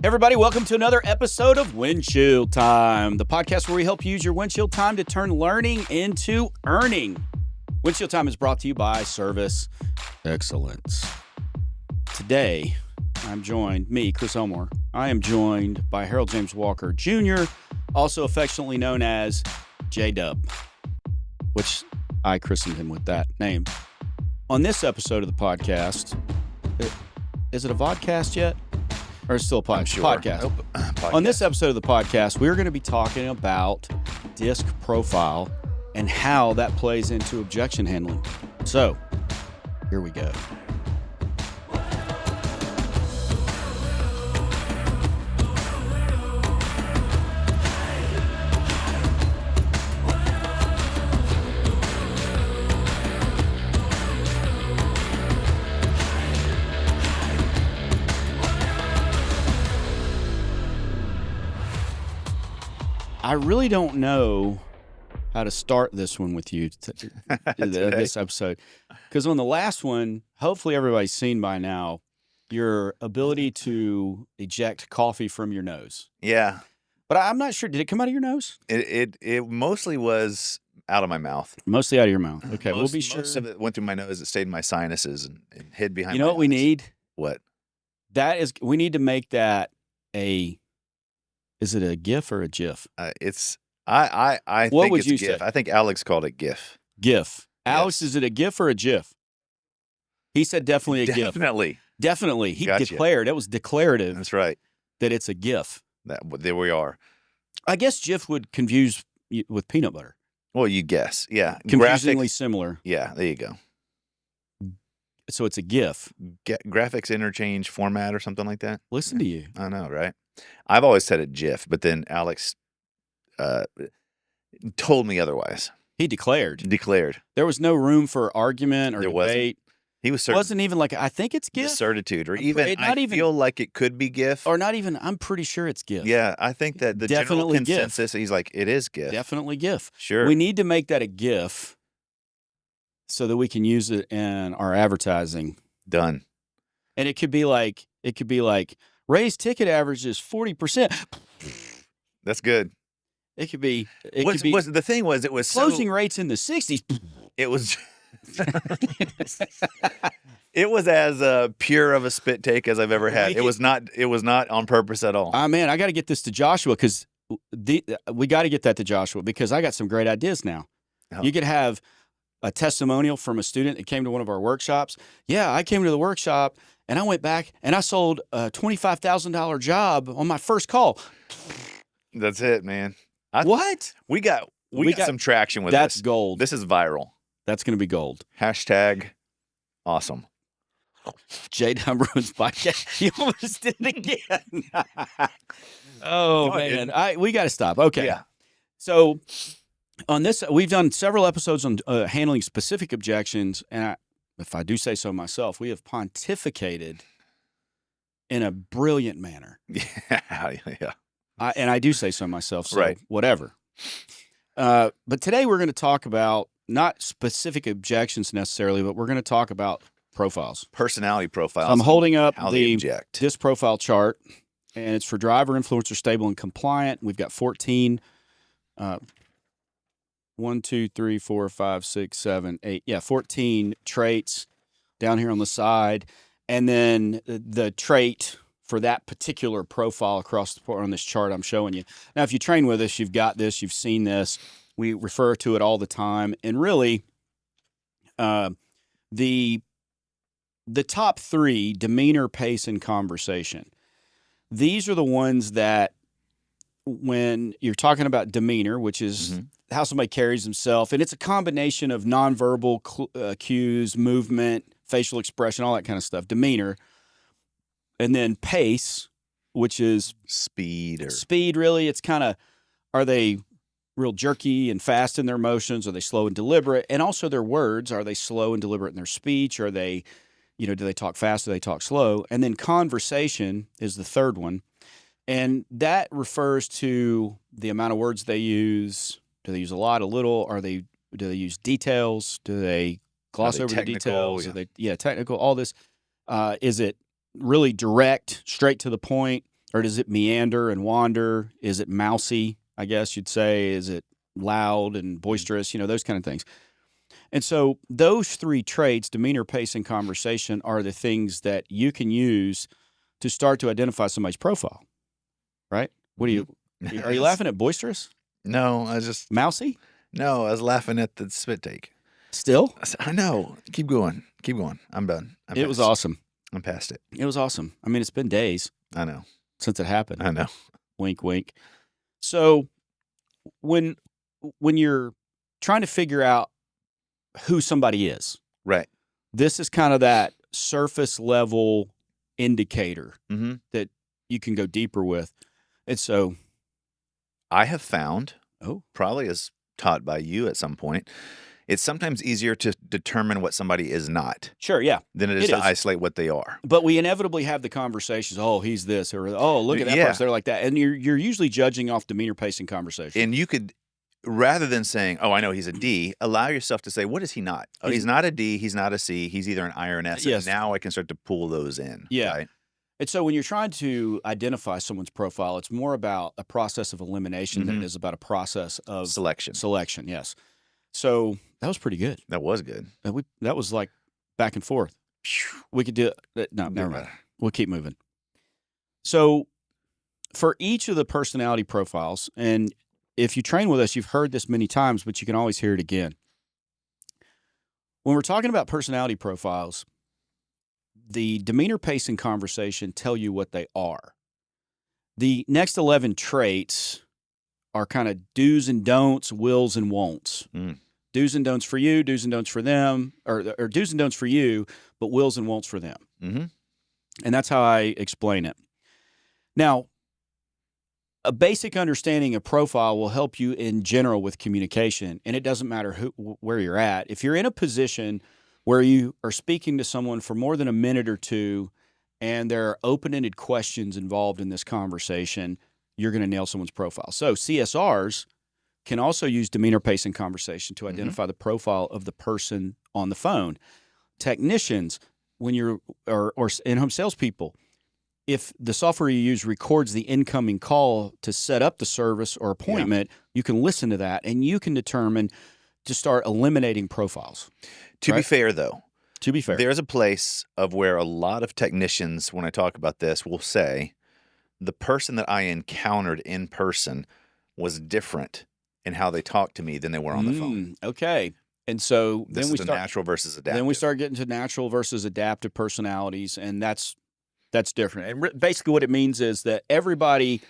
Hey everybody, welcome to another episode of Windshield Time, the podcast where we help you use your windshield time to turn learning into earning. Windshield Time is brought to you by Service Excellence. Today, Chris Elmore. I am joined by Harold James Walker Jr., also affectionately known as J-Dub, which I christened him with that name. On this episode of the podcast, is it a vodcast yet? Or still a podcast? Nope. Podcast. On this episode of the podcast, we're going to be talking about disc profile and how that plays into objection handling. So, here we go. I really don't know how to start this one with you, this episode. Because on the last one, hopefully everybody's seen by now, your ability to eject coffee from your nose. Yeah. But I'm not sure. Did it come out of your nose? It mostly was out of my mouth. Mostly out of your mouth. Okay, we'll be sure. Most of it went through my nose. It stayed in my sinuses and hid behind my You know what we need? What? We need to make that is it a GIF or a GIF? I What think would it's you a GIF. say? I think Alex called it GIF. GIF. Alex, Yes. is it a GIF or a GIF? He said definitely a GIF. Definitely. Definitely. He Gotcha. declared, it was declarative That's right. that it's a GIF. There we are. I guess GIF would confuse you with peanut butter. Well, you guess. Yeah. Confusingly Graphics. similar. Yeah, there you go. So it's a GIF. Graphics interchange format or something like that. Listen to you. I know, right? I've always said it GIF, but then Alex told me otherwise. He declared. Declared. There was no room for argument or There wasn't. debate. He was It certain. wasn't even like, I think it's GIF. Certitude, or I'm even afraid not I even- feel like it could be GIF. Or not even, I'm pretty sure it's GIF. Yeah, I think that the Definitely general GIF. consensus, he's like, it is GIF. Definitely GIF. Sure. We need to make that a GIF so that we can use it in our advertising. Done. And it could be like, raised ticket average is 40%. That's good. It could be, The thing was, it was closing rates in the 60s. It was. It was as pure of a spit take as I've ever had. It was not on purpose at all. Man, I got to get this to Joshua because we got to get that to Joshua because I got some great ideas now. Oh. You could have a testimonial from a student that came to one of our workshops. Yeah, I came to the workshop and I went back and I sold a $25,000 job on my first call. That's it, man. What? We got some traction with That's this. gold. This is viral. That's going to be gold. Hashtag awesome. J-Dub ruins podcast. You almost did it again. Oh, man. We got to stop. Okay. Yeah. So on this, we've done several episodes on handling specific objections. And if I do say so myself, we have pontificated in a brilliant manner. Yeah. And I do say so myself, so Right. whatever. But today we're going to talk about not specific objections necessarily, but we're going to talk about profiles. Personality profiles. I'm holding up how they the object. disc profile chart, and it's for driver, influencer, stable, and compliant. We've got 14, 1, 2, 3, 4, 5, 6, 7, 8. Yeah, 14 traits down here on the side. And then the trait for that particular profile across on this chart I'm showing you. Now, if you train with us, you've got this, you've seen this. We refer to it all the time. And really, the top three, demeanor, pace, and conversation. These are the ones that when you're talking about demeanor, which is how somebody carries himself, and it's a combination of nonverbal cues, movement, facial expression, all that kind of stuff, demeanor. And then pace, which is speed. Really, it's kind of, are they real jerky and fast in their motions? Are they slow and deliberate? And also their words, are they slow and deliberate in their speech? Are they, do they talk fast? Do they talk slow? And then conversation is the third one. And that refers to the amount of words they use. Do they use a lot, a little? Do they use details? Do they gloss over the details? Yeah. Technical, all this. Is it really direct, straight to the point? Or does it meander and wander? Is it mousy, I guess you'd say? Is it loud and boisterous? Those kind of things. And so those three traits, demeanor, pace, and conversation, are the things that you can use to start to identify somebody's profile, right? What are you laughing at boisterous? No, I just... Mousy? No, I was laughing at the spit take. Still? I know. Keep going. Keep going. I'm done. It was awesome. I'm past it. It was awesome. I mean, it's been days. I know. Since it happened. I know. Wink, wink. So when you're trying to figure out who somebody is, right? This is kind of that surface level indicator that you can go deeper with. And so I have found, probably as taught by you at some point, it's sometimes easier to determine what somebody is not. Sure, yeah. Than it is to isolate what they are. But we inevitably have the conversations, oh, he's this, or oh, look at that person, they're like that. And you're usually judging off demeanor, pace, and conversation. And you could, rather than saying, oh, I know he's a D, allow yourself to say, what is he not? Oh, he's not a D, he's not a C, he's either an I or an S. Yes. And now I can start to pull those in. Yeah. Right? And so when you're trying to identify someone's profile, it's more about a process of elimination than it is about a process of Selection, yes. So that was pretty good. That was good. That was like back and forth. We could do it. No, never mind. We'll keep moving. So for each of the personality profiles, and if you train with us, you've heard this many times, but you can always hear it again. When we're talking about personality profiles, the demeanor, pace, and conversation tell you what they are. The next 11 traits are kind of do's and don'ts, wills and won'ts. Do's and don'ts for you, do's and don'ts for them, or do's and don'ts for you, but wills and won'ts for them. And that's how I explain it. Now, a basic understanding of profile will help you in general with communication, and it doesn't matter where you're at. If you're in a position where you are speaking to someone for more than a minute or two, and there are open-ended questions involved in this conversation, you're going to nail someone's profile. So CSRs can also use demeanor, pace, and conversation to identify the profile of the person on the phone. Technicians, when you're or in-home salespeople, if the software you use records the incoming call to set up the service or appointment, you can listen to that and you can determine to start eliminating profiles. To be fair, though, there's a place of where a lot of technicians, when I talk about this, will say the person that I encountered in person was different in how they talked to me than they were on the phone. Okay. And so then we start natural versus adaptive. Then we start getting to natural versus adaptive personalities, and that's different. And basically what it means is that everybody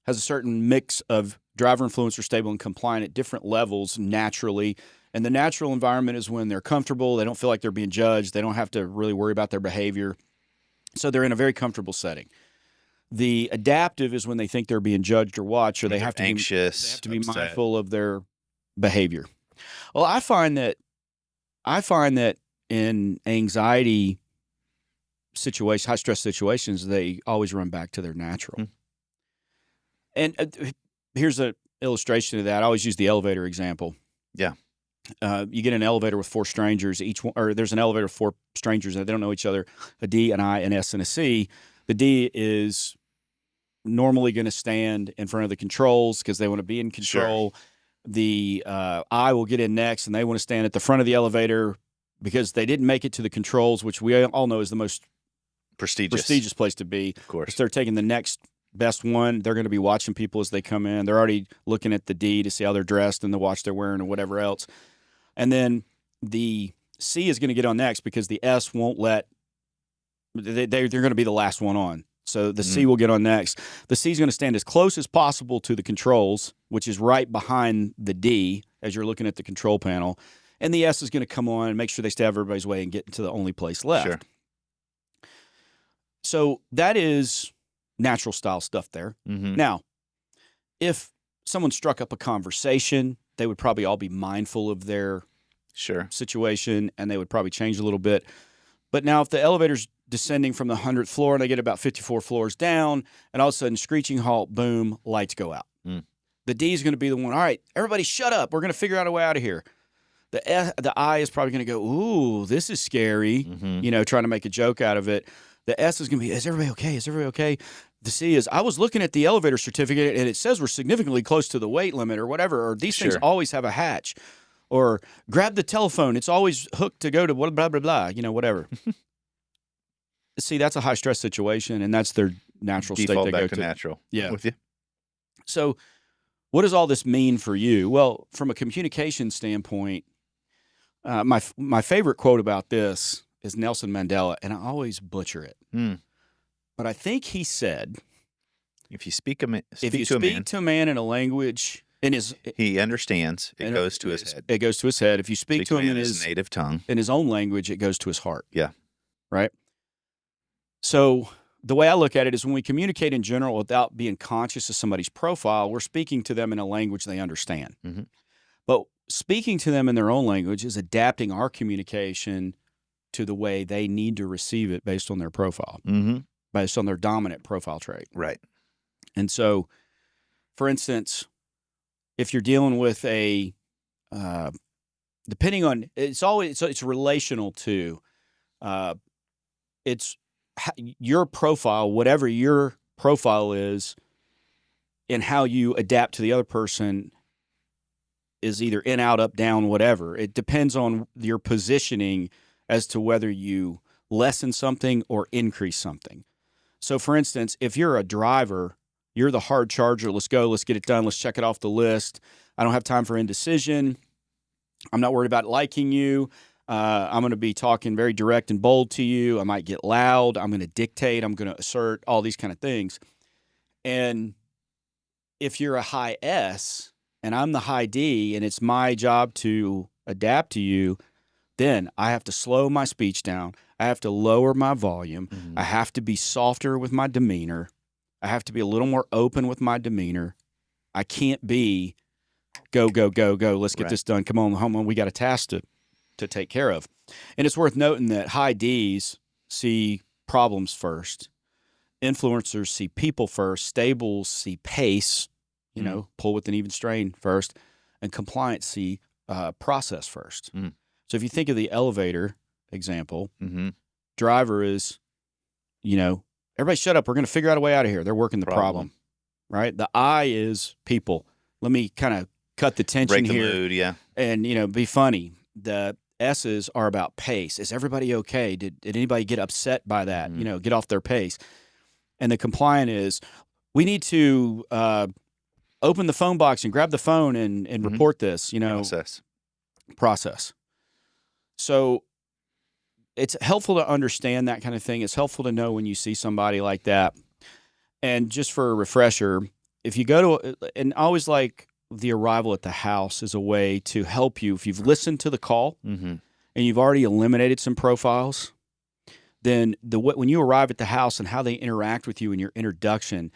has a certain mix of driver, influencer, stable, and compliant at different levels naturally. And the natural environment is when they're comfortable, they don't feel like they're being judged, they don't have to really worry about their behavior. So they're in a very comfortable setting. The adaptive is when they think they're being judged or watched, or they have to anxious, they have to be mindful of their behavior. Well, I find that in anxiety situations, high stress situations, they always run back to their natural. And here's an illustration of that. I always use the elevator example. Yeah. You get an elevator with four strangers, there's an elevator with four strangers and they don't know each other, a D, an I, an S, and a C. The D is normally going to stand in front of the controls because they want to be in control. Sure. The I will get in next and they want to stand at the front of the elevator because they didn't make it to the controls, which we all know is the most prestigious place to be. Of course. They're taking the next best one. They're going to be watching people as they come in. They're already looking at the D to see how they're dressed and the watch they're wearing or whatever else. And then the C is going to get on next because the S won't let they're going to be the last one on. So the C will get on next. The C is going to stand as close as possible to the controls, which is right behind the D as you're looking at the control panel. And the S is going to come on and make sure they stay out of everybody's way and get into the only place left. Sure. So that is natural style stuff there. Now, if someone struck up a conversation, they would probably all be mindful of their situation and they would probably change a little bit. But now if the elevator's descending from the 100th floor and they get about 54 floors down and all of a sudden screeching halt, boom, lights go out. The D is going to be the one, all right, everybody shut up. We're going to figure out a way out of here. The I is probably going to go, ooh, this is scary, trying to make a joke out of it. The S is going to be, is everybody okay? Is everybody okay? The C is, I was looking at the elevator certificate and it says we're significantly close to the weight limit or whatever, or these things always have a hatch. Or grab the telephone. It's always hooked to go to blah, blah, blah, blah, whatever. See, that's a high-stress situation, and that's their natural Default state they go back to natural. Yeah. With you. So what does all this mean for you? Well, from a communication standpoint, my favorite quote about this is Nelson Mandela, and I always butcher it. But I think he said, if you speak to a man in a language, he understands, it goes to his head. It goes to his head. If you speak to him in his native tongue, in his own language, it goes to his heart. Yeah. Right? So the way I look at it is when we communicate in general without being conscious of somebody's profile, we're speaking to them in a language they understand. Mm-hmm. But speaking to them in their own language is adapting our communication to the way they need to receive it based on their profile, based on their dominant profile trait. Right. And so, for instance, if you're dealing with depending on, it's relational to, it's your profile, whatever your profile is, and how you adapt to the other person is either in, out, up, down, whatever. It depends on your positioning as to whether you lessen something or increase something. So, for instance, if you're a driver, you're the hard charger. Let's go. Let's get it done. Let's check it off the list. I don't have time for indecision. I'm not worried about liking you. I'm going to be talking very direct and bold to you. I might get loud. I'm going to dictate. I'm going to assert, all these kind of things. And if you're a high S and I'm the high D and it's my job to adapt to you, then I have to slow my speech down. I have to lower my volume. I have to be softer with my demeanor. I have to be a little more open with my demeanor. I can't be go, go, go, go. Let's get this done. Come on. We got a task to take care of. And it's worth noting that high Ds see problems first. Influencers see people first. Stables see pace, pull with an even strain first. And compliance see process first. So if you think of the elevator example, driver is, everybody shut up. We're going to figure out a way out of here. They're working the problem, right? The I is people. Let me kind of cut the tension here. Break the mood, yeah. And, be funny. The S's are about pace. Is everybody okay? Did anybody get upset by that? Get off their pace. And the compliant is, we need to open the phone box and grab the phone and report this, Process. So it's helpful to understand that kind of thing. It's helpful to know when you see somebody like that. And just for a refresher, if you go to, and I always like the arrival at the house as a way to help you. If you've listened to the call and you've already eliminated some profiles, then when you arrive at the house and how they interact with you in your introduction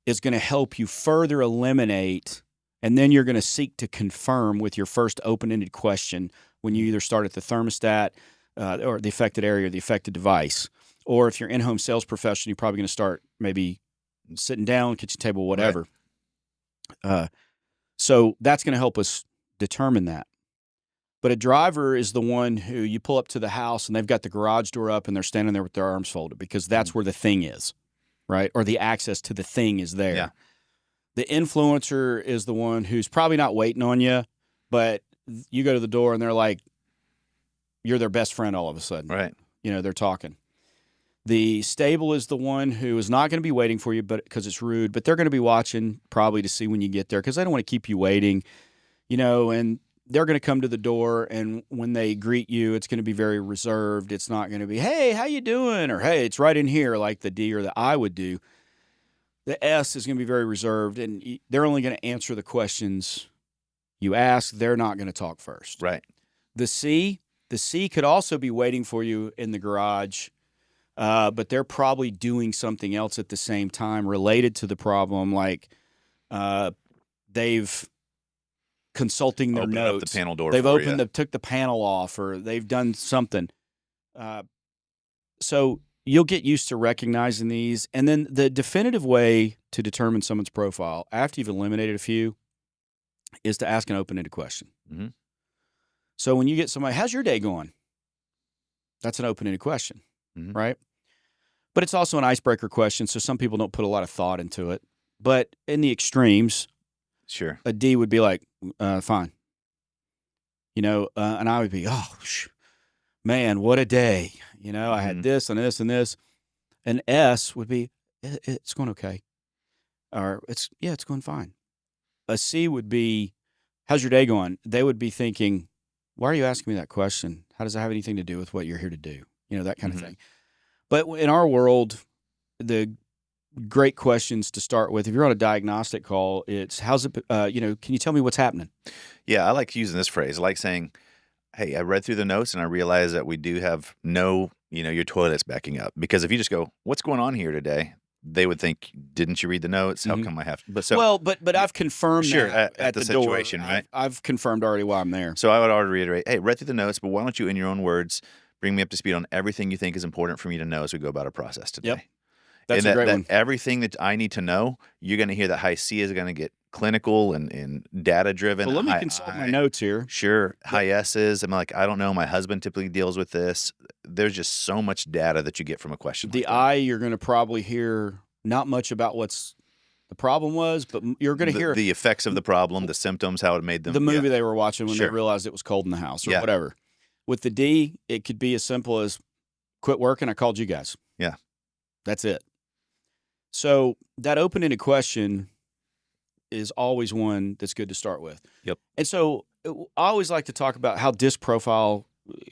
is going to help you further eliminate, and then you're going to seek to confirm with your first open-ended question when you either start at the thermostat or the affected area or the affected device. Or if you're in-home sales professional, you're probably going to start maybe sitting down, kitchen table, whatever. Right. So that's going to help us determine that. But a driver is the one who you pull up to the house and they've got the garage door up and they're standing there with their arms folded because that's where the thing is, right? Or the access to the thing is there. Yeah. The influencer is the one who's probably not waiting on you, but you go to the door and they're like, you're their best friend all of a sudden. Right. They're talking. The stable is the one who is not going to be waiting for you because it's rude, but they're going to be watching probably to see when you get there because they don't want to keep you waiting, and they're going to come to the door, and when they greet you, it's going to be very reserved. It's not going to be, hey, how you doing? Or, hey, it's right in here like the D or the I would do. The S is going to be very reserved, and they're only going to answer the questions you ask. They're not going to talk first. Right. The C could also be waiting for you in the garage, but they're probably doing something else at the same time related to the problem, like they've consulting their notes. Up the panel door. They've took the panel off, or they've done something. So you'll get used to recognizing these. And then the definitive way to determine someone's profile after you've eliminated a few is to ask an open-ended question. So when you get somebody, how's your day going? That's an open-ended question, right? But it's also an icebreaker question, so some people don't put a lot of thought into it. But in the extremes, Sure. a D would be like, fine. And I would be, man, what a day. I had this and this and this. An S would be, it's going okay. Or it's going fine. A C would be, how's your day going? They would be thinking, why are you asking me that question? How does that have anything to do with what you're here to do? That kind of thing. But in our world, the great questions to start with, if you're on a diagnostic call, it's how's it, can you tell me what's happening? Yeah, I like using this phrase. I like saying, hey, I read through the notes and I realized that we do have your toilet's backing up. Because if you just go, what's going on here today? They would think, didn't you read the notes? How come I have to? But I've confirmed that at the door. situation, right? I've confirmed already why I'm there. So I would already reiterate, hey, read through the notes, but why don't you, in your own words, bring me up to speed on everything you think is important for me to know as we go about our process today. Yep. That's a great one. Everything that I need to know, you're going to hear that high C is going to get clinical and data-driven. Well, let me consult my notes here. Sure. High S's, I'm like, I don't know. My husband typically deals with this. There's just so much data that you get from a question. The I, you're going to probably hear not much about what's the problem was, but you're going to hear the effects of the problem, the symptoms, how it made them. The movie they were watching when they realized it was cold in the house or whatever. With the D, it could be as simple as quit working, I called you guys. Yeah. That's it. So that open-ended question is always one that's good to start with. Yep. And so I always like to talk about how DISC profile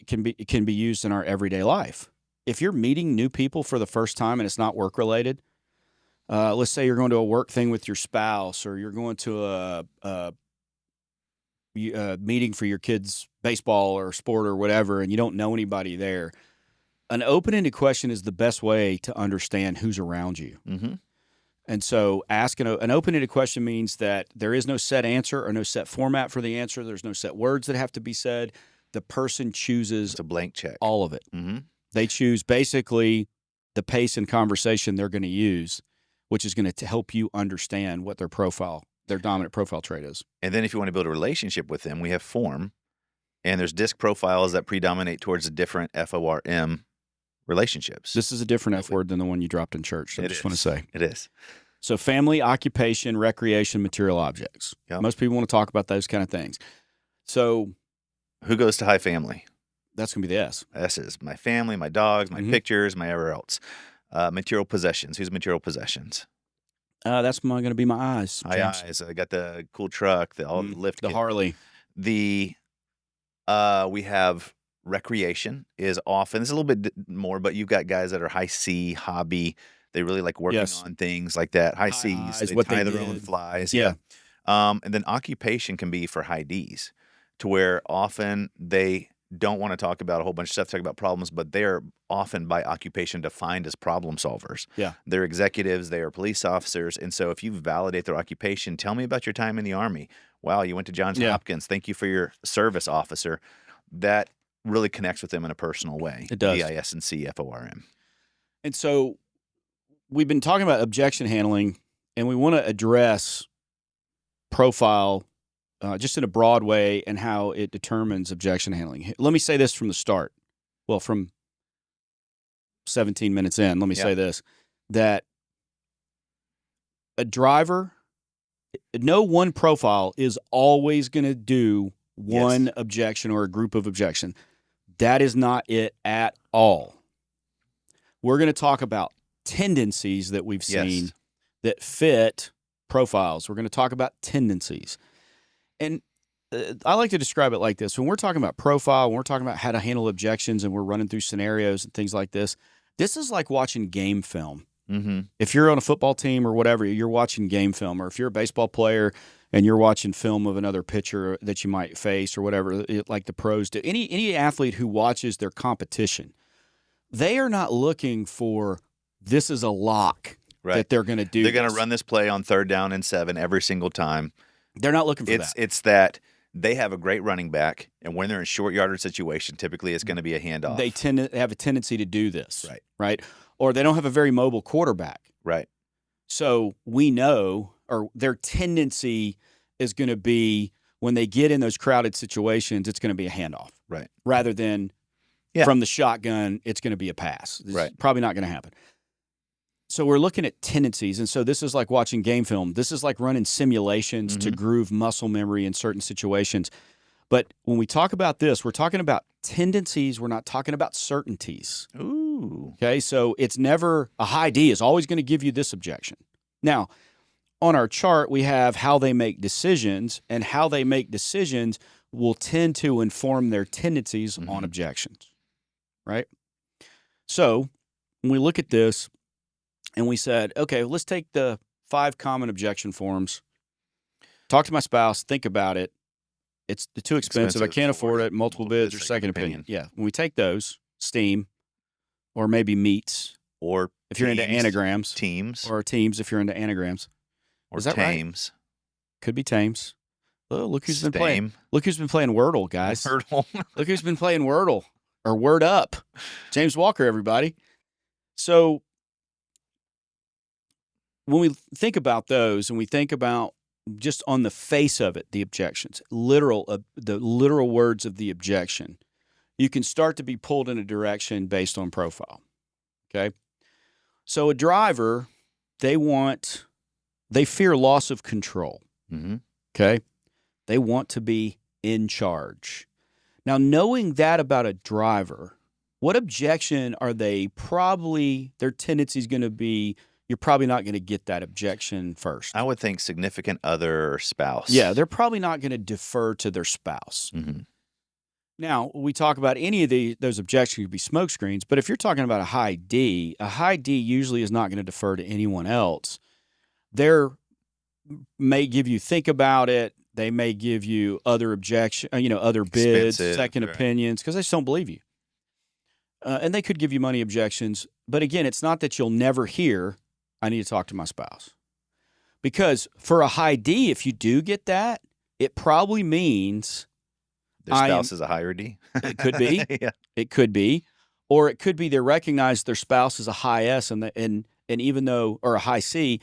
can be used in our everyday life. If you're meeting new people for the first time and it's not work-related, let's say you're going to a work thing with your spouse, or you're going to a meeting for your kids' baseball or sport or whatever, and you don't know anybody there. An open-ended question is the best way to understand who's around you. Mm-hmm. And so asking an open-ended question means that there is no set answer or no set format for the answer. There's no set words that have to be said. The person chooses it's a blank check. All of it. Mm-hmm. They choose basically the pace and conversation they're going to use, which is going to help you understand what their dominant profile trait is. And then if you want to build a relationship with them, we have form. And there's DISC profiles that predominate towards a different FORM relationships. This is a different F word than the one you dropped in church. I just want to say. It is. So family, occupation, recreation, material objects. Yep. Most people want to talk about those kind of things. So who goes to high family? That's going to be the S. S is my family, my dogs, my pictures, my ever else. Material possessions. Who's material possessions? That's going to be my eyes. My eyes. I got the cool truck, the lift the kit. Harley. We have recreation is often, it's a little bit more, but you've got guys that are high C, hobby. They really like working on things like that. High C's, they tie their own flies. Yeah. And then occupation can be for high D's, to where often they don't want to talk about a whole bunch of stuff, talk about problems, but they're often by occupation defined as problem solvers. Yeah. They're executives, they are police officers. And so if you validate their occupation, tell me about your time in the Army. Wow, you went to Johns Hopkins. Thank you for your service, officer. That really connects with them in a personal way. It does. DIS and CFORM. And so we've been talking about objection handling, and we want to address profile just in a broad way and how it determines objection handling. Let me say this from the start. Well, from 17 minutes in, let me say this, that a driver, no one profile is always going to do one objection or a group of objection. That is not it at all. We're going to talk about tendencies that we've seen that fit profiles. We're going to talk about tendencies. And I like to describe it like this. When we're talking about profile, when we're talking about how to handle objections and we're running through scenarios and things like this is like watching game film. Mm-hmm. If you're on a football team or whatever, you're watching game film. Or if you're a baseball player and you're watching film of another pitcher that you might face or whatever, like the pros do. Any athlete who watches their competition, they are not looking for this is a lock that they're going to do. They're going to run this play on 3rd down and 7 every single time. They're not looking for that. It's that they have a great running back, and when they're in short yardage situation, typically it's going to be a handoff. They tend to have a tendency to do this, right? Or they don't have a very mobile quarterback. Right. So we know, or their tendency is going to be when they get in those crowded situations, it's going to be a handoff. Right. Rather than from the shotgun, it's going to be a pass. It's probably not going to happen. So we're looking at tendencies. And so this is like watching game film. This is like running simulations to groove muscle memory in certain situations. But when we talk about this, we're talking about tendencies. We're not talking about certainties. Ooh. Okay, so it's never a high D is always going to give you this objection. Now, on our chart, we have how they make decisions, and how they make decisions will tend to inform their tendencies on objections, right? So when we look at this and we said, okay, let's take the 5 common objection forms, talk to my spouse, think about it. It's too expensive. I can't afford it. Multiple bids or second opinion. Yeah. When we take those, STEAM, or maybe meets, or if you're into anagrams, teams, or teams if you're into anagrams, or is that tames, right? Could be tames. Oh, look who's been Stame. playing. Look who's been playing Wordle, guys. Wordle. Look who's been playing Wordle or Word Up. James Walker, everybody. So when we think about those, and we think about just on the face of it, the objections, the literal words of the objection, you can start to be pulled in a direction based on profile. Okay. So a driver, they fear loss of control. Okay. They want to be in charge. Now, knowing that about a driver, what objection are their tendency is going to be? You're probably not going to get that objection first. I would think significant other or spouse. Yeah, they're probably not going to defer to their spouse. Now, we talk about any of those objections could be smoke screens, but if you're talking about a high D usually is not going to defer to anyone else. They may give you think about it. They may give you other other bids, second opinions, because they just don't believe you. And they could give you money objections. But again, it's not that you'll never hear, I need to talk to my spouse. Because for a high D, if you do get that, it probably means their spouse is a higher D. It could be. Yeah. It could be. Or it could be they recognize their spouse is a high S and even though, or a high C,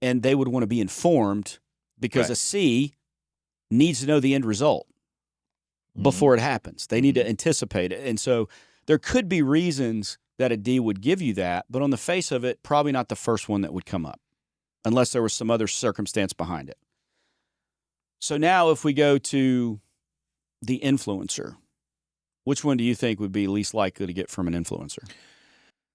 and they would want to be informed because a C needs to know the end result before it happens. They need to anticipate it. And so there could be reasons that a D would give you that, but on the face of it, probably not the first one that would come up unless there was some other circumstance behind it. So now if we go to the influencer, which one do you think would be least likely to get from an influencer?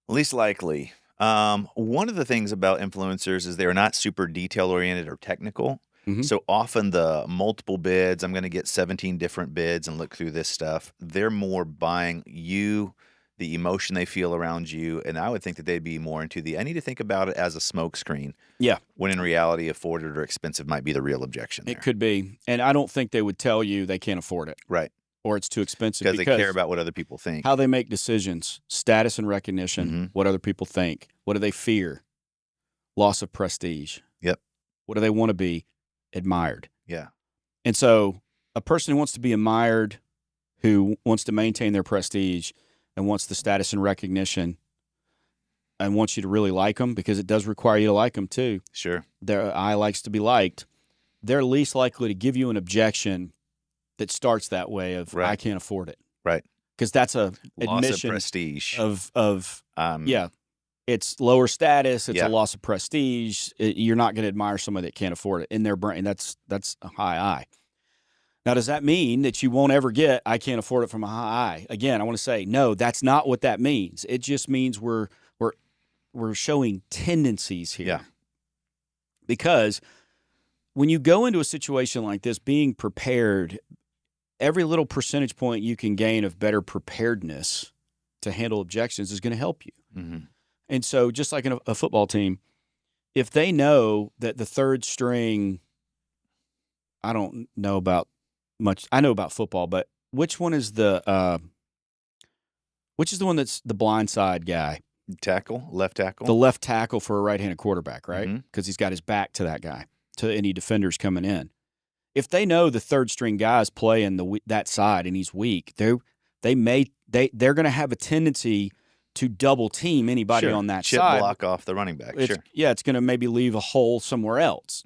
Least likely. One of the things about influencers is they're not super detail-oriented or technical. So often the multiple bids, I'm going to get 17 different bids and look through this stuff. They're more buying you, the emotion they feel around you, and I would think that they'd be more into I need to think about it as a smoke screen. Yeah. When in reality, afforded or expensive might be the real objection there. It could be. And I don't think they would tell you they can't afford it. Right. Or it's too expensive. Because they care about what other people think. How they make decisions, status and recognition, what other people think. What do they fear? Loss of prestige. Yep. What do they want to be? Admired. Yeah. And so a person who wants to be admired, who wants to maintain their prestige and wants the status and recognition and wants you to really like them, because it does require you to like them too. Sure. Their eye likes to be liked. They're least likely to give you an objection that starts that way of, I can't afford it. Right. Because that's a loss admission of prestige. It's lower status. It's a loss of prestige. You're not going to admire somebody that can't afford it. In their brain, that's a high I. Now, does that mean that you won't ever get, I can't afford it from a high I? Again, I want to say, no, that's not what that means. It just means we're showing tendencies here. Yeah. Because when you go into a situation like this, being prepared, every little percentage point you can gain of better preparedness to handle objections is going to help you. And so just like in a football team, if they know that the third string, I don't know about much. I know about football, but which one is the one that's the blindside guy? Tackle, left tackle. The left tackle for a right-handed quarterback, right? Because he's got his back to that guy, to any defenders coming in. If they know the third string guy's playing that side and he's weak, they're going to have a tendency to double team anybody on that side. Block off the running back. Yeah, it's going to maybe leave a hole somewhere else.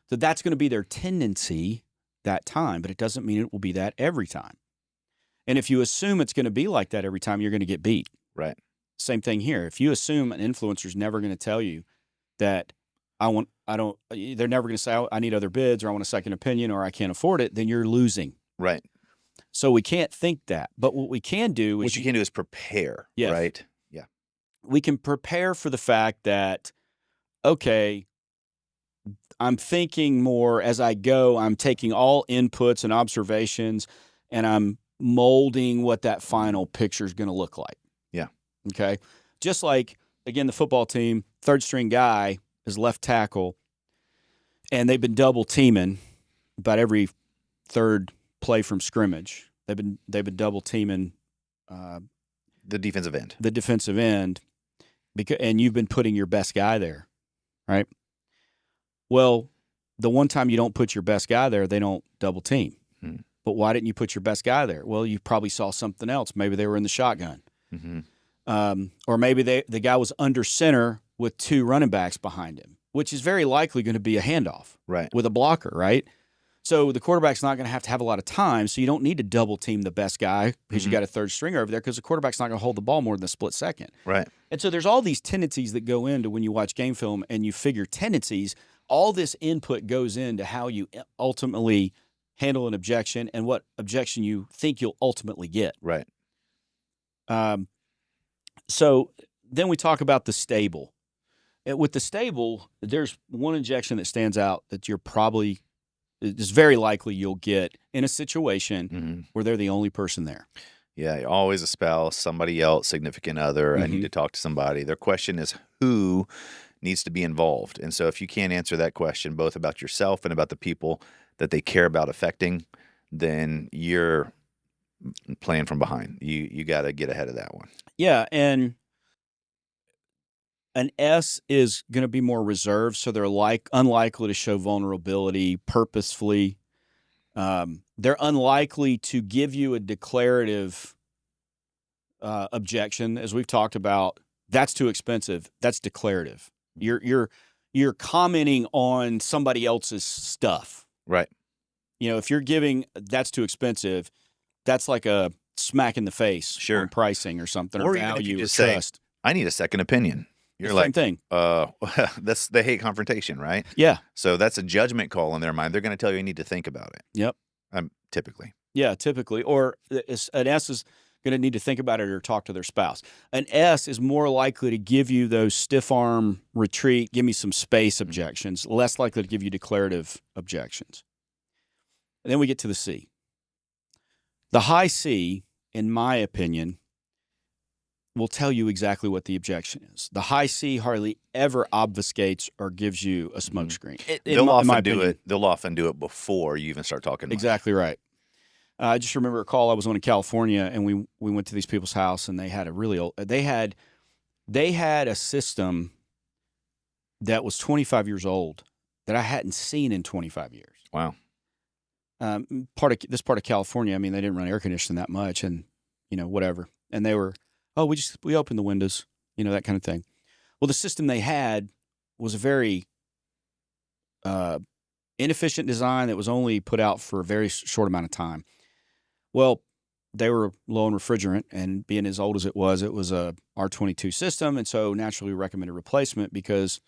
So that's going to be their tendency that time, but it doesn't mean it will be that every time. And if you assume it's going to be like that every time, you're going to get beat. Right. Same thing here. If you assume an influencer is never going to tell you that they're never going to say, I need other bids, or I want a second opinion, or I can't afford it, then you're losing. Right. So we can't think that. But what we can do is prepare, yes, right? Yeah. We can prepare for the fact that, okay, I'm thinking more as I go. I'm taking all inputs and observations, and I'm molding what that final picture is going to look like. Yeah. Okay. Just like, again, the football team, third string guy is left tackle, and they've been double teaming about every third play from scrimmage. They've been double teaming the defensive end. The defensive end, and you've been putting your best guy there, right? Well, the one time you don't put your best guy there, they don't double team. But why didn't you put your best guy there? Well, you probably saw something else. Maybe they were in the shotgun. Or maybe the guy was under center with two running backs behind him, which is very likely going to be a handoff with a blocker, right? So the quarterback's not going to have a lot of time, so you don't need to double team the best guy because you got a third stringer over there, because the quarterback's not going to hold the ball more than a split second. Right. And so there's all these tendencies that go into when you watch game film and you figure tendencies. All this input goes into how you ultimately handle an objection and what objection you think you'll ultimately get. Right. So then we talk about the stable. With the stable, there's one objection that stands out that it's very likely you'll get in a situation where they're the only person there. Yeah, always a spouse, somebody else, significant other. I need to talk to somebody. Their question is who needs to be involved. And so if you can't answer that question, both about yourself and about the people that they care about affecting, then you're playing from behind. You got to get ahead of that one. Yeah, and an S is going to be more reserved, so they're unlikely to show vulnerability purposefully. They're unlikely to give you a declarative objection, as we've talked about. That's too expensive. That's declarative. You're commenting on somebody else's stuff, right? If you're giving that's too expensive, that's like a smack in the face on pricing or something, or value, even if you just or say, trust. I need a second opinion. You're Same thing. They hate confrontation, right? Yeah. So that's a judgment call in their mind. They're going to tell you need to think about it. Yep. Typically. Yeah, typically. Or an S is going to need to think about it or talk to their spouse. An S is more likely to give you those stiff arm retreat, give me some space objections, less likely to give you declarative objections. And then we get to the C. The high C, in my opinion, will tell you exactly what the objection is. The high C hardly ever obfuscates or gives you a smokescreen. They'll often do it before you even start talking. Exactly right. I just remember a call I was on in California, and we went to these people's house, and they had a really old. They had a system that was 25 years old that I hadn't seen in 25 years. Wow. This part of California, I mean, they didn't run air conditioning that much, and whatever. And they were, we opened the windows, that kind of thing. Well, the system they had was a very inefficient design that was only put out for a very short amount of time. Well, they were low on refrigerant, and being as old as it was a R22 system, and so naturally we recommended replacement because,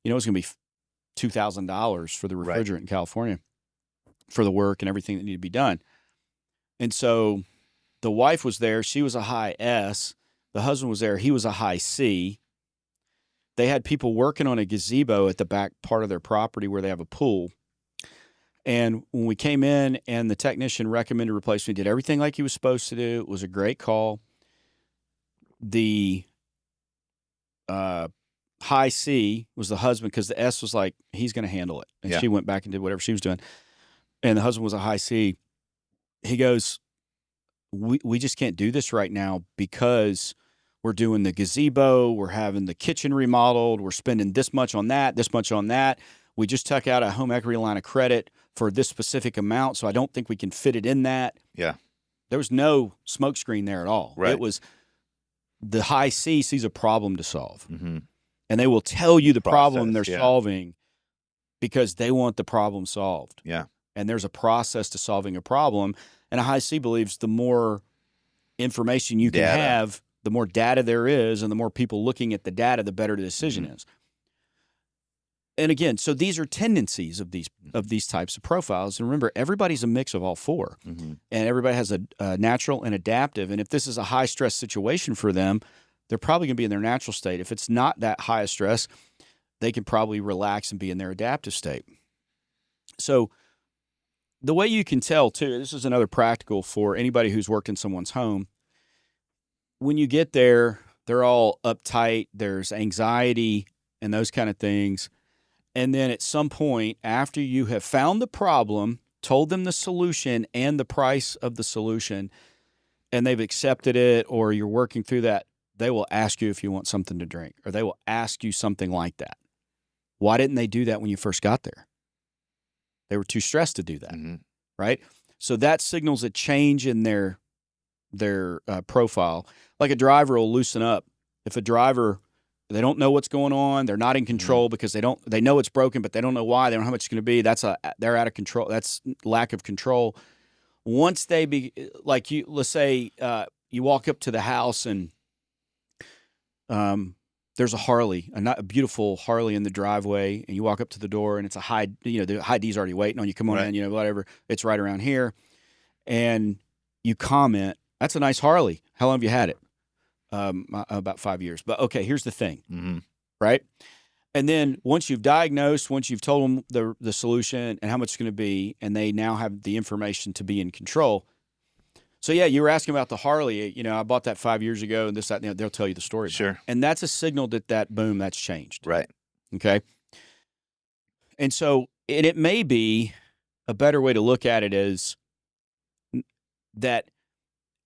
it was going to be $2,000 for the refrigerant in California for the work and everything that needed to be done. And so the wife was there. She was a high S. The husband was there. He was a high C. They had people working on a gazebo at the back part of their property where they have a pool. And when we came in and the technician recommended replacement, did everything like he was supposed to do. It was a great call. The high C was the husband, because the S was like, he's going to handle it. And she went back and did whatever she was doing. And the husband was a high C. He goes, we just can't do this right now because we're doing the gazebo. We're having the kitchen remodeled. We're spending this much on that, this much on that. We just took out a home equity line of credit for this specific amount, so I don't think we can fit it in that. Yeah. There was no smoke screen there at all. Right. It was the high C sees a problem to solve. Mm-hmm. And they will tell you the problem they're solving because they want the problem solved. Yeah. And there's a process to solving a problem. And a high C believes the more information you can have, the more data there is and the more people looking at the data, the better the decision Mm-hmm. is. And again, so these are tendencies of these types of profiles. And remember, everybody's a mix of all four. Mm-hmm. And everybody has a natural and adaptive. And if this is a high stress situation for them, they're probably going to be in their natural state. If it's not that high a stress, they can probably relax and be in their adaptive state. So the way you can tell too, this is another practical for anybody who's worked in someone's home. When you get there, they're all uptight. There's anxiety and those kind of things. And then at some point, after you have found the problem, told them the solution and the price of the solution, and they've accepted it, or you're working through that, they will ask you if you want something to drink, or they will ask you something like that. Why didn't they do that when you first got there? They were too stressed to do that, Mm-hmm. right? So that signals a change in their profile. Like a driver will loosen up. If a driver, they don't know what's going on, they're not in control because they know it's broken, but they don't know why, they don't know how much it's going to be. They're out of control. That's lack of control. Once they let's say you walk up to the house and there's a Harley, a beautiful Harley in the driveway, and you walk up to the door and it's a high, the high D's already waiting on you. Come on Right. in, whatever. It's right around here. And you comment, "That's a nice Harley. How long have you had it?" About 5 years. But okay, here's the thing, Mm-hmm. right? And then once you've diagnosed, once you've told them the solution and how much it's going to be, and they now have the information to be in control. So yeah, you were asking about the Harley. I bought that 5 years ago, and this, that, and they'll tell you the story. Sure. And that's a signal that's changed. Right. Okay. And so, and it may be a better way to look at it is that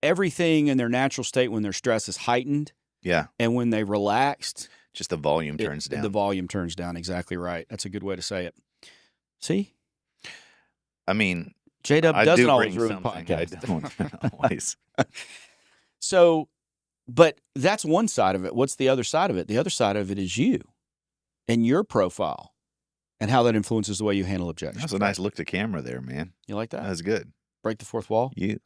everything in their natural state when their stress is heightened, Yeah. and when they relaxed, Just the volume turns down. The volume turns down. Exactly right. That's a good way to say it. See, I mean, J-Dub I doesn't do always bring ruin something. I podcasts. don't always. So, but that's one side of it. What's the other side of it? The other side of it is you and your profile and how that influences the way you handle objections. That's a nice look to camera there, man. You like that? That's good. Break the fourth wall? You.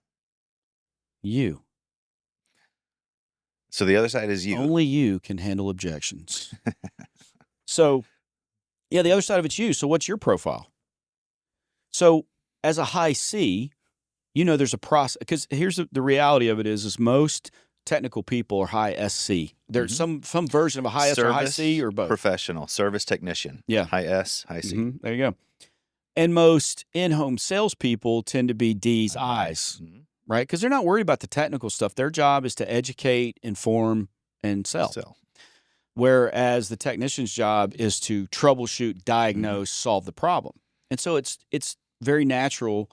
So the other side is you. Only you can handle objections. So, yeah, the other side of it's you. So what's your profile? So as a high C, there's a process. Because here's the reality of it is most technical people are high SC. There's some version of a high S or high C or both. Professional, service technician. Yeah. High S, high C. There you go. And most in-home salespeople tend to be D's, I's. Mhm. Right? Because they're not worried about the technical stuff. Their job is to educate, inform, and sell. Whereas the technician's job is to troubleshoot, diagnose, solve the problem. And so it's very natural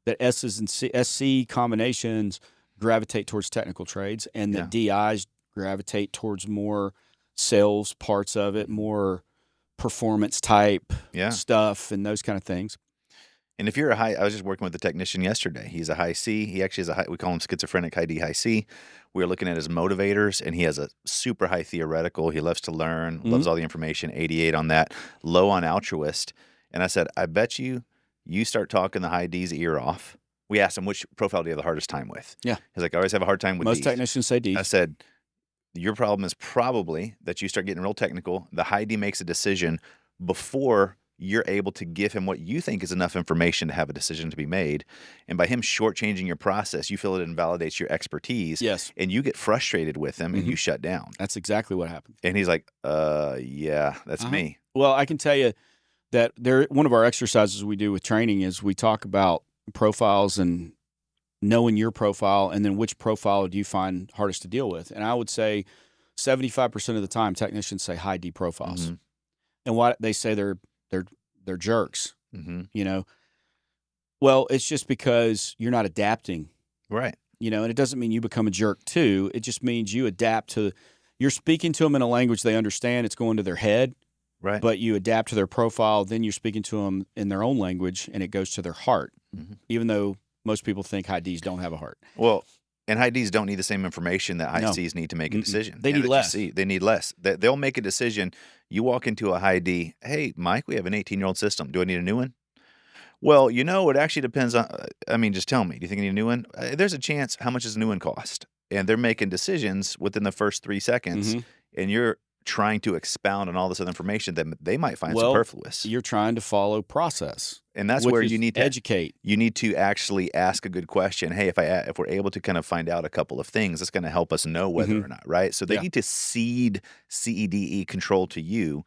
that S's and SC combinations gravitate towards technical trades, and the DIs gravitate towards more sales parts of it, more performance type stuff, and those kind of things. And if you're I was just working with a technician yesterday. He's a high C. He actually is we call him schizophrenic, high D, high C. We were looking at his motivators, and he has a super high theoretical. He loves to learn, loves all the information, 88 on that, low on altruist. And I said, I bet you start talking the high D's ear off. We asked him, which profile do you have the hardest time with? Yeah. He's like, I always have a hard time with Most D's. technicians say D's. I said, your problem is probably that you start getting real technical. The high D makes a decision before you're able to give him what you think is enough information to have a decision to be made. And by him shortchanging your process, you feel it invalidates your expertise. Yes. And you get frustrated with him and you shut down. That's exactly what happened. And he's like, yeah, that's me. Well, I can tell you that one of our exercises we do with training is we talk about profiles and knowing your profile, and then which profile do you find hardest to deal with. And I would say 75% of the time technicians say high D profiles. Mhm. And what they say they're jerks, Mm-hmm. Well, it's just because you're not adapting, Right. and it doesn't mean you become a jerk too. It just means you adapt to, you're speaking to them in a language they understand. It's going to their head, Right. but you adapt to their profile. Then you're speaking to them in their own language, and it goes to their heart, even though most people think high Ds don't have a heart. Well, and high Ds don't need the same information that high No. Cs need to make a decision. They And need that you less. see. They need less. They'll make a decision. You walk into a high D, hey, Mike, we have an 18-year-old system. Do I need a new one? Well, it actually depends on, just tell me. Do you think I need a new one? There's a chance. How much does a new one cost? and they're making decisions within the first 3 seconds, and you're trying to expound on all this other information that they might find superfluous. You're trying to follow process. And that's where you need to educate. You need to actually ask a good question. Hey, if we're able to kind of find out a couple of things, it's going to help us know whether or not, right? So they need to seed CEDE control to you,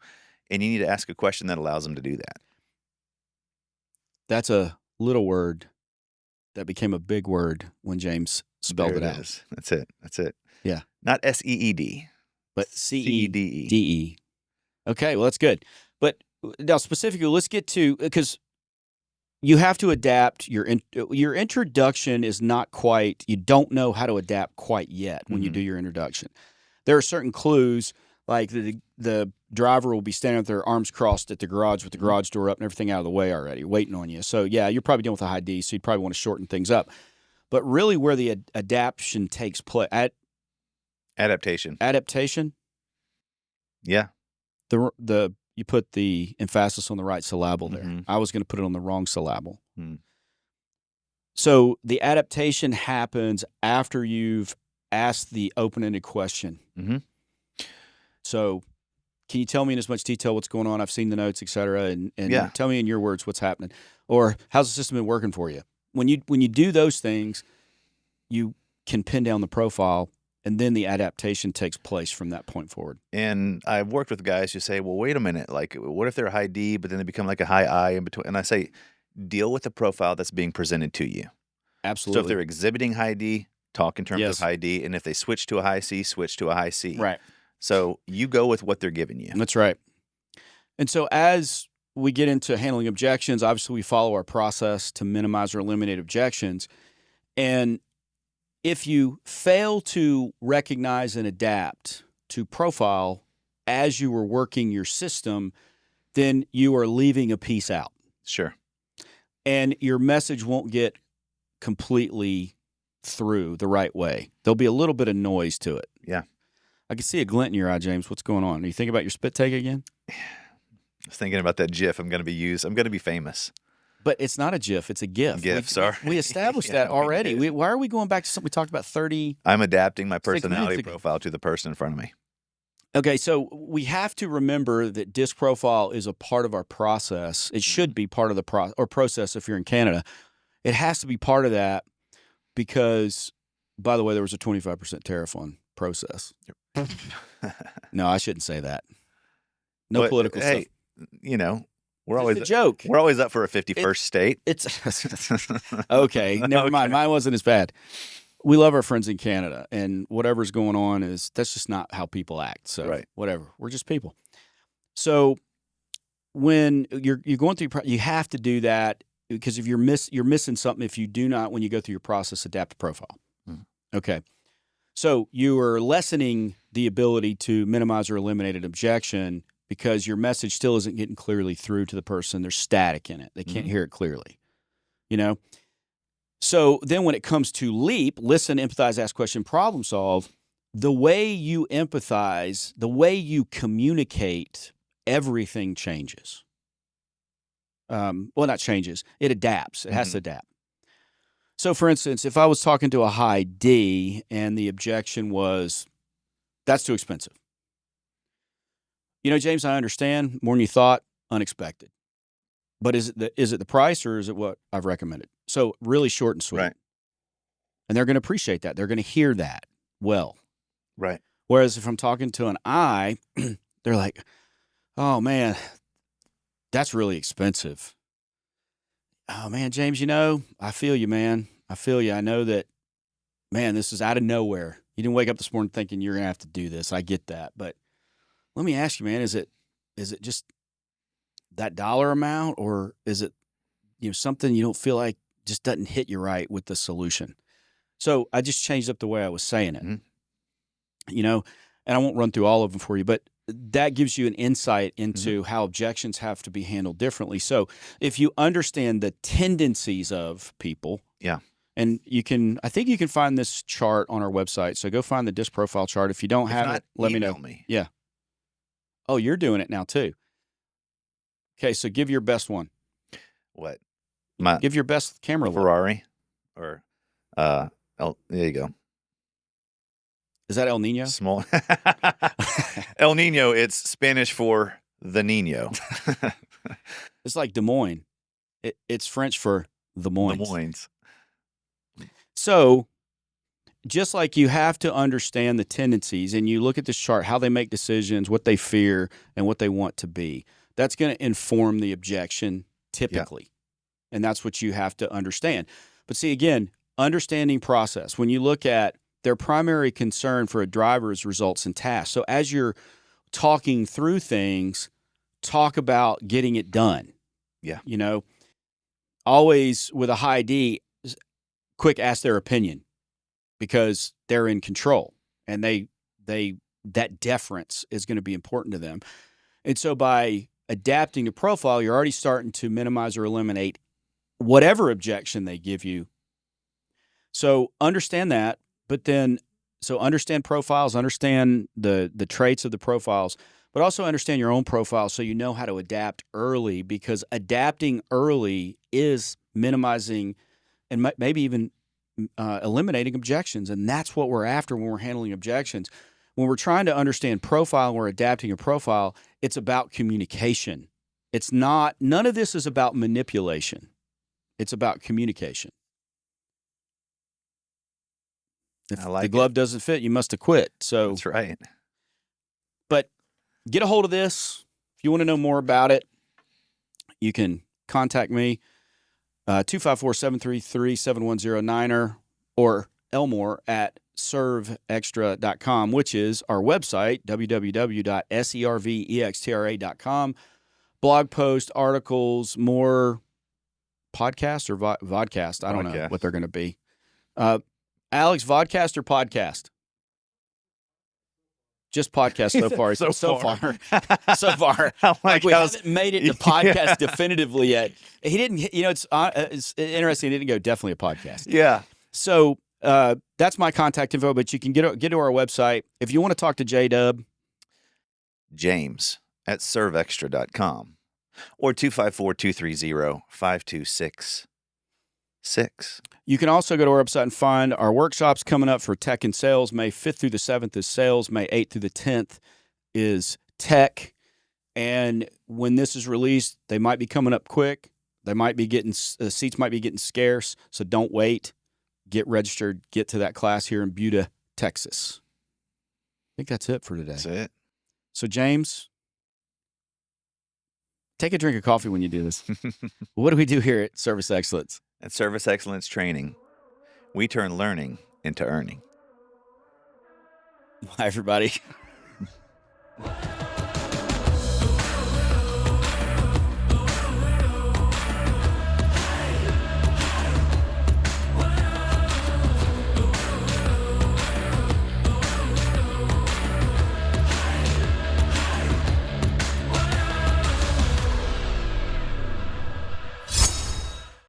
and you need to ask a question that allows them to do that. That's a little word that became a big word when James spelled it out. That's it. That's it. Yeah. Not SEED. But CEDE. Okay, well, that's good. But now specifically, let's get to, because you have to adapt. Your introduction is not quite, you don't know how to adapt quite yet when you do your introduction. There are certain clues, like the driver will be standing with their arms crossed at the garage with the garage door up and everything out of the way already, waiting on you. So, yeah, you're probably dealing with a high D, so you'd probably want to shorten things up. But really where the adaptation takes place, Adaptation. Yeah. You put the emphasis on the right syllable there. I was going to put it on the wrong syllable. So the adaptation happens after you've asked the open-ended question. So can you tell me in as much detail what's going on? I've seen the notes, et cetera, and tell me in your words what's happening. Or how's the system been working for you? When you do those things, you can pin down the profile, and then the adaptation takes place from that point forward. And I've worked with guys who say, well, wait a minute. Like, what if they're a high D, but then they become like a high I in between? And I say, deal with the profile that's being presented to you. Absolutely. So if they're exhibiting high D, talk in terms of high D. And if they switch to a high C, switch to a high C. Right. So you go with what they're giving you. That's right. And so as we get into handling objections, obviously we follow our process to minimize or eliminate objections. And if you fail to recognize and adapt to profile as you were working your system, then you are leaving a piece out. Sure. And your message won't get completely through the right way. There'll be a little bit of noise to it. Yeah. I can see a glint in your eye, James. What's going on? Are you thinking about your spit take again? I was thinking about that GIF I'm going to be famous. But it's not a GIF. It's a GIF. Sorry. We established that already. Why are we going back to something we talked about 30? I'm adapting my personality profile to the person in front of me. Okay, so we have to remember that disc profile is a part of our process. It should be part of the process if you're in Canada. It has to be part of that because, by the way, there was a 25% tariff on process. No, I shouldn't say that. No political stuff. You know, we're always a joke. We're always up for a 51st state. It's okay. Never mind. Mine wasn't as bad. We love our friends in Canada, and whatever's going on that's just not how people act. So whatever. We're just people. So when you're going through, you have to do that because if you're missing something if you do not, when you go through your process, adapt the profile. Okay. So you are lessening the ability to minimize or eliminate an objection because your message still isn't getting clearly through to the person. There's static in it. They can't hear it clearly, you know? So then when it comes to LEAP, listen, empathize, ask question, problem solve, the way you empathize, the way you communicate, everything changes. Well, not changes. It adapts. It has to adapt. So, for instance, if I was talking to a high D and the objection was, that's too expensive. You know, James, I understand, more than you thought, unexpected. But is it the price or is it what I've recommended? So really short and sweet. Right. And they're going to appreciate that. They're going to hear that well. Right. Whereas if I'm talking to an I, they're like, oh, man, that's really expensive. Oh, man, James, you know, I feel you, man. I feel you. I know that, man, this is out of nowhere. You didn't wake up this morning thinking you're going to have to do this. I get that. But let me ask you, man, is it just that dollar amount or is it, you know, something you don't feel like just doesn't hit you right with the solution? So I just changed up the way I was saying it, you know, and I won't run through all of them for you, but that gives you an insight into how objections have to be handled differently. So if you understand the tendencies of people, and I think you can find this chart on our website. So go find the disc profile chart. If you don't have it, let me know. Yeah. Oh, you're doing it now too. Okay. So give your best one. What? Give your best camera Ferrari or, there you go. Is that El Nino? Small. El Nino, it's Spanish for the Nino. It's like Des Moines. It's French for the Des Moines. Moines. So just like you have to understand the tendencies and you look at this chart, how they make decisions, what they fear, and what they want to be, that's going to inform the objection typically. Yeah. And that's what you have to understand. But see, again, understanding process. When you look at their primary concern for a driver is results and tasks. So as you're talking through things, talk about getting it done. Yeah. You know, always with a high D, quick ask their opinion because they're in control and that deference is going to be important to them. And so by adapting the profile, you're already starting to minimize or eliminate whatever objection they give you. So understand that, but then so understand profiles, understand the traits of the profiles, but also understand your own profile so you know how to adapt early, because adapting early is minimizing and maybe even eliminating objections. And that's what we're after when we're handling objections. When we're trying to understand profile and we're adapting a profile, it's about communication. It's not, none of this is about manipulation. It's about communication. If the glove doesn't fit, you must have quit. So that's right. But get a hold of this. If you want to know more about it, you can contact me, 254-733-7109 or Elmore at serveextra.com, which is our website, www.servextra.com. Blog post, articles, more podcasts or vodcast. I don't know what they're going to be. Alex, vodcast or podcast? Just podcast so far. So far. Like we haven't made it to podcast definitively yet. He didn't, you know, it's interesting. He didn't go definitely a podcast. Yeah. So that's my contact info, but you can get to our website. If you want to talk to J-Dub. James at serveextra.com or 254-230-5266. You can also go to our website and find our workshops coming up for tech and sales. May 5th through the 7th is sales. May 8th through the 10th is tech. And when this is released, they might be coming up quick. They might be getting seats might be getting scarce. So don't wait. Get registered. Get to that class here in Buda, Texas. I think that's it for today. That's it. So James, take a drink of coffee when you do this. What do we do here at Service Excellence? At Service Excellence Training, we turn learning into earning. Bye, everybody.